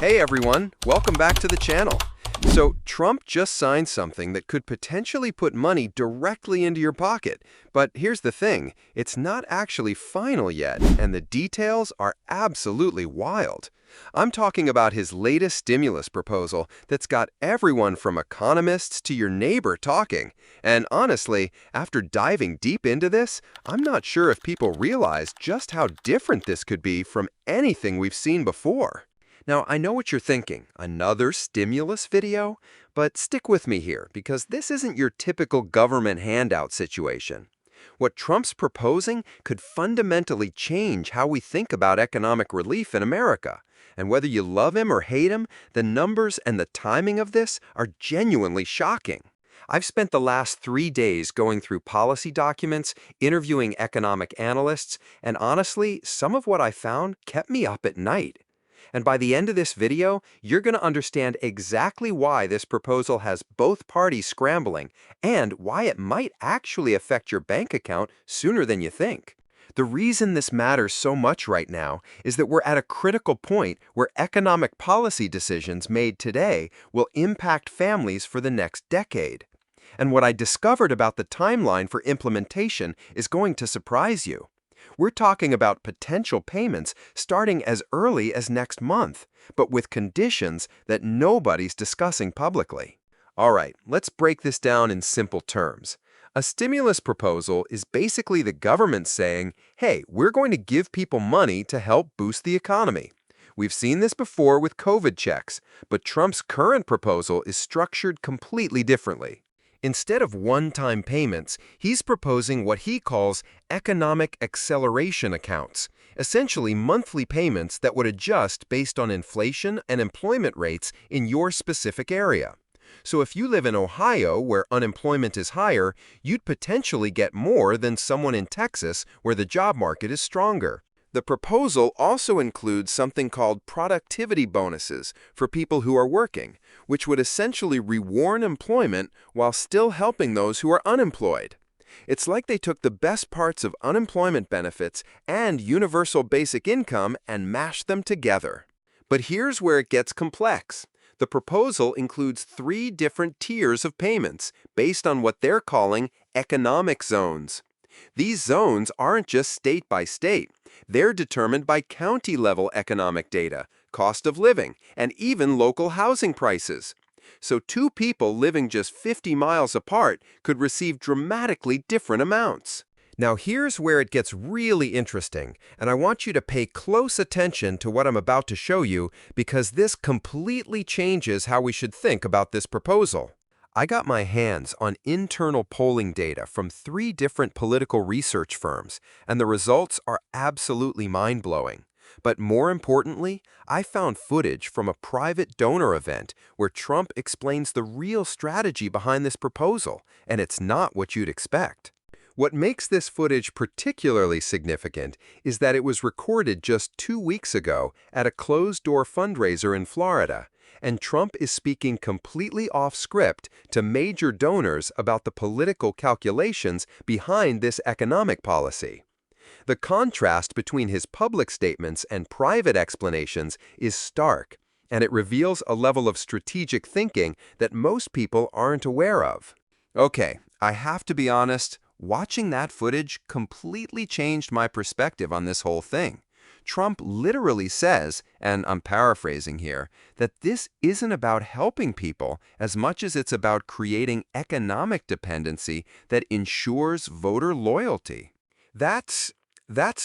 Hey everyone, welcome back to the channel. So Trump just signed something that could potentially put money directly into your pocket. But here's the thing, it's not actually final yet, and the details are absolutely wild. I'm talking about his latest stimulus proposal that's got everyone from economists to your neighbor talking. And honestly, after diving deep into this, I'm not sure if people realize just how different this could be from anything we've seen before. Now, I know what you're thinking, another stimulus video? But stick with me here, because this isn't your typical government handout situation. What Trump's proposing could fundamentally change how we think about economic relief in America. And whether you love him or hate him, the numbers and the timing of this are genuinely shocking. I've spent the last 3 days going through policy documents, interviewing economic analysts, and honestly, some of what I found kept me up at night. And by the end of this video, you're going to understand exactly why this proposal has both parties scrambling and why it might actually affect your bank account sooner than you think. The reason this matters so much right now is that we're at a critical point where economic policy decisions made today will impact families for the next decade. And what I discovered about the timeline for implementation is going to surprise you. We're talking about potential payments starting as early as next month, but with conditions that nobody's discussing publicly. All right, let's break this down in simple terms. A stimulus proposal is basically the government saying, hey, we're going to give people money to help boost the economy. We've seen this before with COVID checks, but Trump's current proposal is structured completely differently. Instead of one-time payments, he's proposing what he calls economic acceleration accounts, essentially monthly payments that would adjust based on inflation and employment rates in your specific area. So if you live in Ohio, where unemployment is higher, you'd potentially get more than someone in Texas, where the job market is stronger. The proposal also includes something called productivity bonuses for people who are working, which would essentially reward employment while still helping those who are unemployed. It's like they took the best parts of unemployment benefits and universal basic income and mashed them together. But here's where it gets complex. The proposal includes 3 different tiers of payments based on what they're calling economic zones. These zones aren't just state by state. They're determined by county-level economic data, cost of living, and even local housing prices. So 2 people living just 50 miles apart could receive dramatically different amounts. Now here's where it gets really interesting, and I want you to pay close attention to what I'm about to show you because this completely changes how we should think about this proposal. I got my hands on internal polling data from 3 different political research firms, and the results are absolutely mind-blowing. But more importantly, I found footage from a private donor event where Trump explains the real strategy behind this proposal, and it's not what you'd expect. What makes this footage particularly significant is that it was recorded just 2 weeks ago at a closed-door fundraiser in Florida, and Trump is speaking completely off script to major donors about the political calculations behind this economic policy. The contrast between his public statements and private explanations is stark, and it reveals a level of strategic thinking that most people aren't aware of. Okay, I have to be honest, watching that footage completely changed my perspective on this whole thing. Trump literally says, and I'm paraphrasing here, that this isn't about helping people as much as it's about creating economic dependency that ensures voter loyalty. That's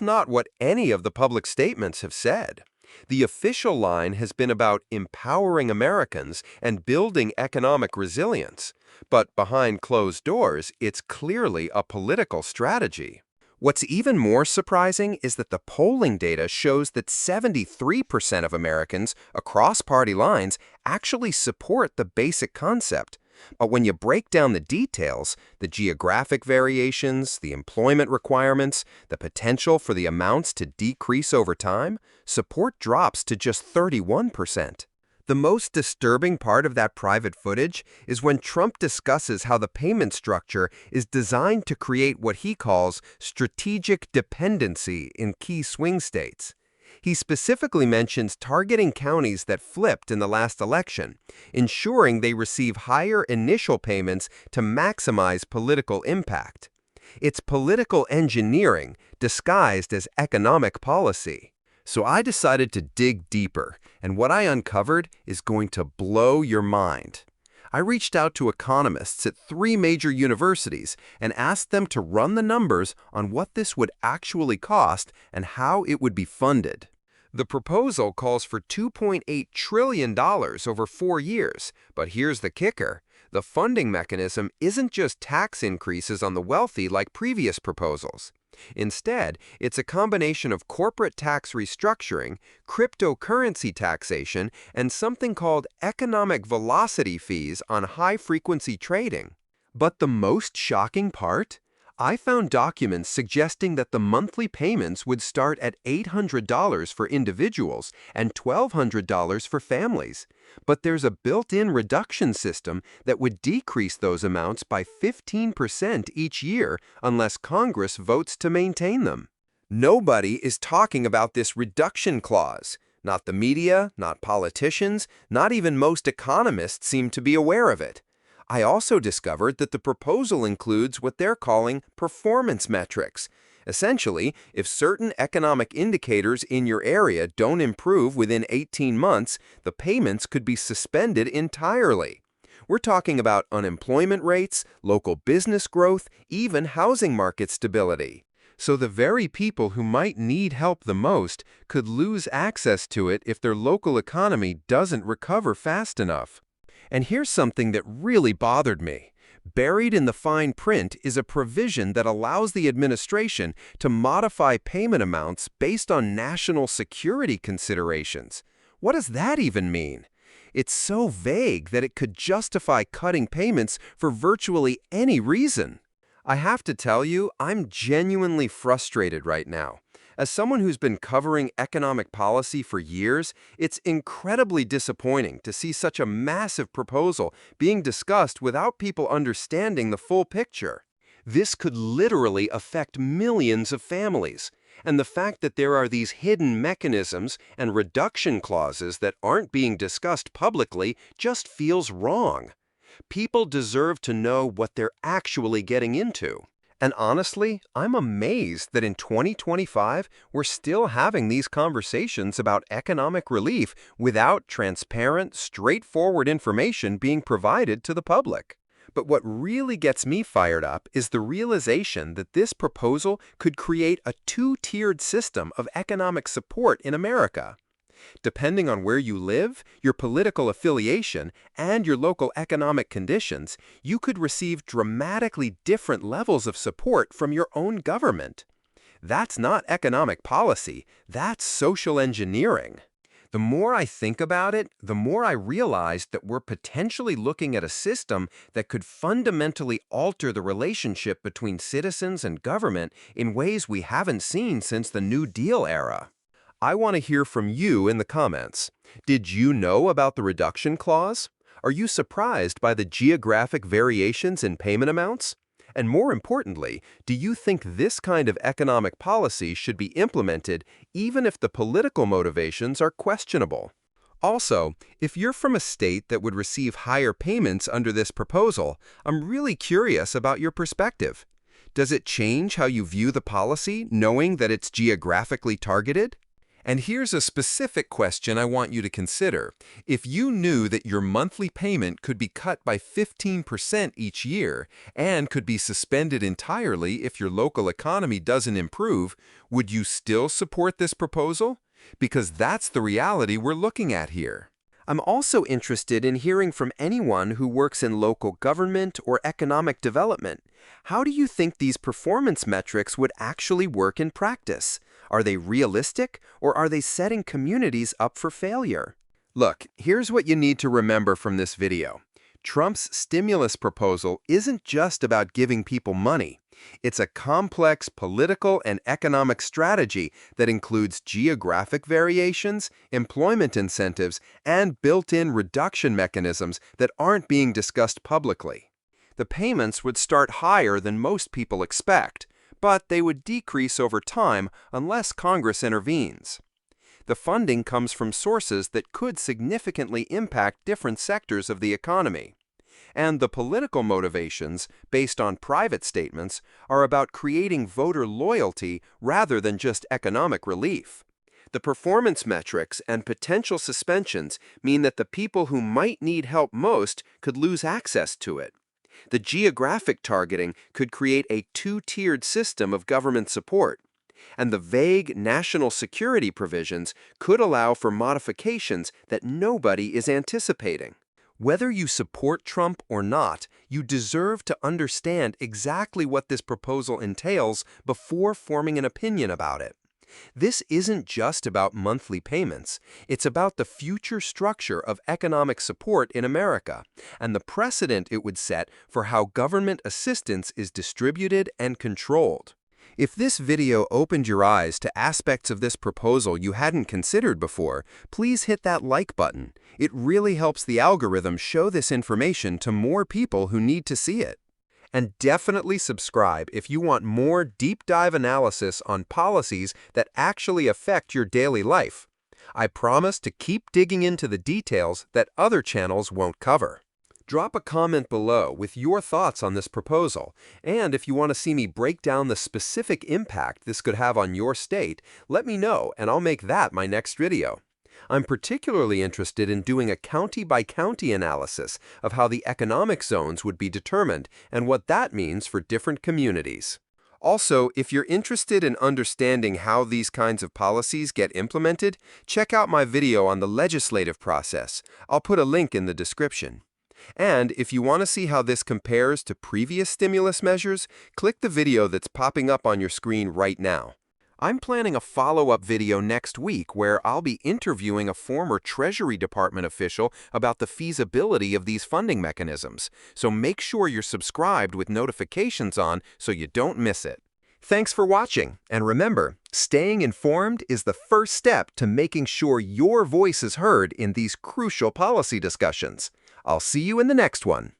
not what any of the public statements have said. The official line has been about empowering Americans and building economic resilience. But behind closed doors, it's clearly a political strategy. What's even more surprising is that the polling data shows that 73% of Americans across party lines actually support the basic concept. But when you break down the details, the geographic variations, the employment requirements, the potential for the amounts to decrease over time, support drops to just 31%. The most disturbing part of that private footage is when Trump discusses how the payment structure is designed to create what he calls strategic dependency in key swing states. He specifically mentions targeting counties that flipped in the last election, ensuring they receive higher initial payments to maximize political impact. It's political engineering disguised as economic policy. So I decided to dig deeper, and what I uncovered is going to blow your mind. I reached out to economists at 3 major universities and asked them to run the numbers on what this would actually cost and how it would be funded. The proposal calls for $2.8 trillion over 4 years, but here's the kicker. The funding mechanism isn't just tax increases on the wealthy like previous proposals. Instead, it's a combination of corporate tax restructuring, cryptocurrency taxation, and something called economic velocity fees on high-frequency trading. But the most shocking part? I found documents suggesting that the monthly payments would start at $800 for individuals and $1,200 for families. But there's a built-in reduction system that would decrease those amounts by 15% each year unless Congress votes to maintain them. Nobody is talking about this reduction clause. Not the media, not politicians, not even most economists seem to be aware of it. I also discovered that the proposal includes what they're calling performance metrics. Essentially, if certain economic indicators in your area don't improve within 18 months, the payments could be suspended entirely. We're talking about unemployment rates, local business growth, even housing market stability. So the very people who might need help the most could lose access to it if their local economy doesn't recover fast enough. And here's something that really bothered me. Buried in the fine print is a provision that allows the administration to modify payment amounts based on national security considerations. What does that even mean? It's so vague that it could justify cutting payments for virtually any reason. I have to tell you, I'm genuinely frustrated right now. As someone who's been covering economic policy for years, it's incredibly disappointing to see such a massive proposal being discussed without people understanding the full picture. This could literally affect millions of families. And the fact that there are these hidden mechanisms and reduction clauses that aren't being discussed publicly just feels wrong. People deserve to know what they're actually getting into. And honestly, I'm amazed that in 2025, we're still having these conversations about economic relief without transparent, straightforward information being provided to the public. But what really gets me fired up is the realization that this proposal could create a 2-tiered system of economic support in America. Depending on where you live, your political affiliation, and your local economic conditions, you could receive dramatically different levels of support from your own government. That's not economic policy, that's social engineering. The more I think about it, the more I realize that we're potentially looking at a system that could fundamentally alter the relationship between citizens and government in ways we haven't seen since the New Deal era. I want to hear from you in the comments. Did you know about the reduction clause? Are you surprised by the geographic variations in payment amounts? And more importantly, do you think this kind of economic policy should be implemented even if the political motivations are questionable? Also, if you're from a state that would receive higher payments under this proposal, I'm really curious about your perspective. Does it change how you view the policy, knowing that it's geographically targeted? And here's a specific question I want you to consider. If you knew that your monthly payment could be cut by 15% each year and could be suspended entirely if your local economy doesn't improve, would you still support this proposal? Because that's the reality we're looking at here. I'm also interested in hearing from anyone who works in local government or economic development. How do you think these performance metrics would actually work in practice? Are they realistic, or are they setting communities up for failure? Look, here's what you need to remember from this video. Trump's stimulus proposal isn't just about giving people money. It's a complex political and economic strategy that includes geographic variations, employment incentives, and built-in reduction mechanisms that aren't being discussed publicly. The payments would start higher than most people expect, but they would decrease over time unless Congress intervenes. The funding comes from sources that could significantly impact different sectors of the economy. And the political motivations, based on private statements, are about creating voter loyalty rather than just economic relief. The performance metrics and potential suspensions mean that the people who might need help most could lose access to it. The geographic targeting could create a two-tiered system of government support. And the vague national security provisions could allow for modifications that nobody is anticipating. Whether you support Trump or not, you deserve to understand exactly what this proposal entails before forming an opinion about it. This isn't just about monthly payments. It's about the future structure of economic support in America and the precedent it would set for how government assistance is distributed and controlled. If this video opened your eyes to aspects of this proposal you hadn't considered before, please hit that like button. It really helps the algorithm show this information to more people who need to see it. And definitely subscribe if you want more deep dive analysis on policies that actually affect your daily life. I promise to keep digging into the details that other channels won't cover. Drop a comment below with your thoughts on this proposal, and if you want to see me break down the specific impact this could have on your state, let me know and I'll make that my next video. I'm particularly interested in doing a county-by-county analysis of how the economic zones would be determined and what that means for different communities. Also, if you're interested in understanding how these kinds of policies get implemented, check out my video on the legislative process. I'll put a link in the description. And if you want to see how this compares to previous stimulus measures, click the video that's popping up on your screen right now. I'm planning a follow-up video next week where I'll be interviewing a former Treasury Department official about the feasibility of these funding mechanisms, so make sure you're subscribed with notifications on so you don't miss it. Thanks for watching, and remember, staying informed is the first step to making sure your voice is heard in these crucial policy discussions. I'll see you in the next one.